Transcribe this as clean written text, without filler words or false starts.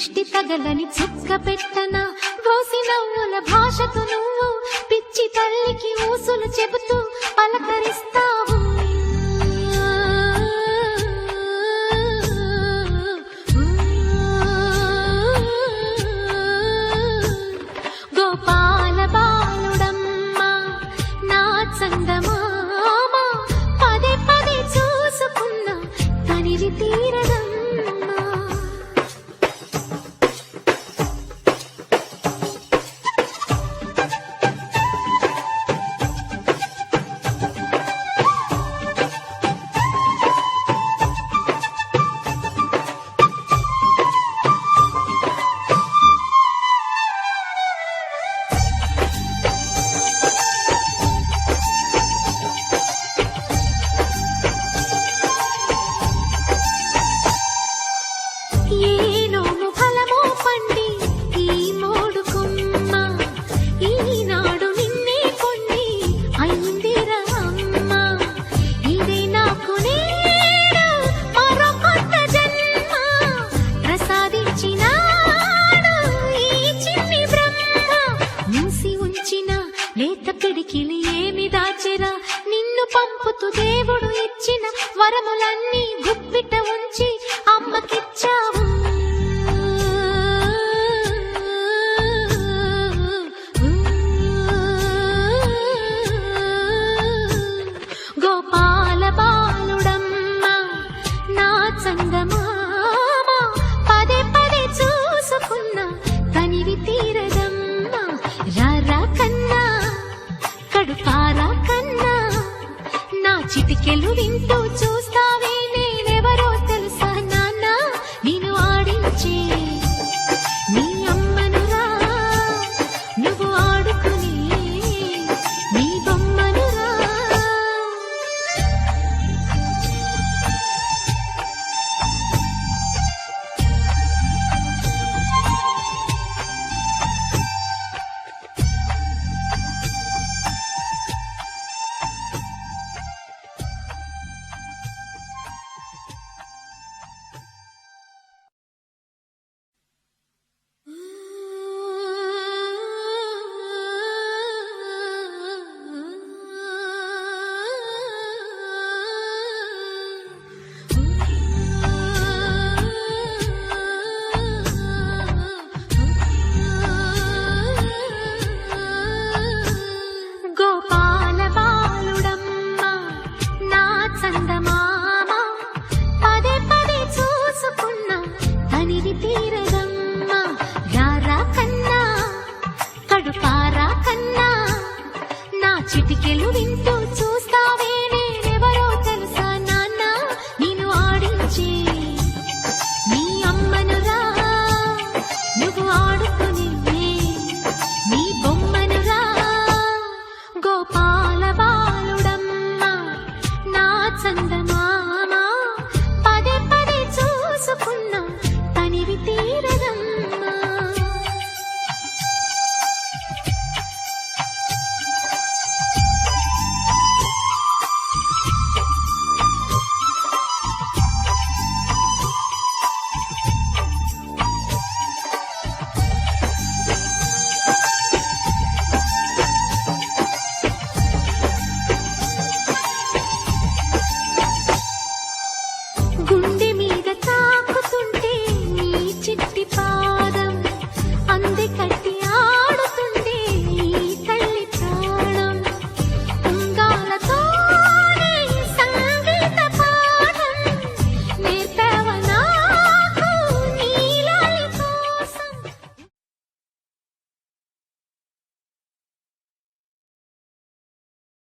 దిష్టి తగలని చుక్క పెట్టనా గోసి నవ్వుల భాషతో నువ్వు పిచ్చి తల్లికి ఊసులు చెబుతూ పలకరిస్తావు గోపాల బాలుడమ్మా నా చందమామ పదే పదే చూసుకున్నా తనివి తీరదమ్మా ఏనోము ఫలమో పండి ఈ మోడుకుమ్మ ఈనాడు నిన్నే కొన్ని అయిందిరా అమ్మ ఇదే నాకు నేడు మరో కొత్త జన్మ ప్రసాదించినాడు ఈ చిన్ని బ్రహ్మ మూసి ఉంచిన లేత పిడికిలి ఏమి దాచెరా నిన్ను పంపుతూ దేవుడు ఇచ్చిన వరములన్నీ గుప్పిట ఉంచి అమ్మకిచ్చావు గోపాల బాలుడమ్మా నా చందమామ పదే పదే చూసుకున్నా తనివి తీరదమ్మా రారా కన్నా కడుపారా కన్నా నా చిటికెలు వింటూ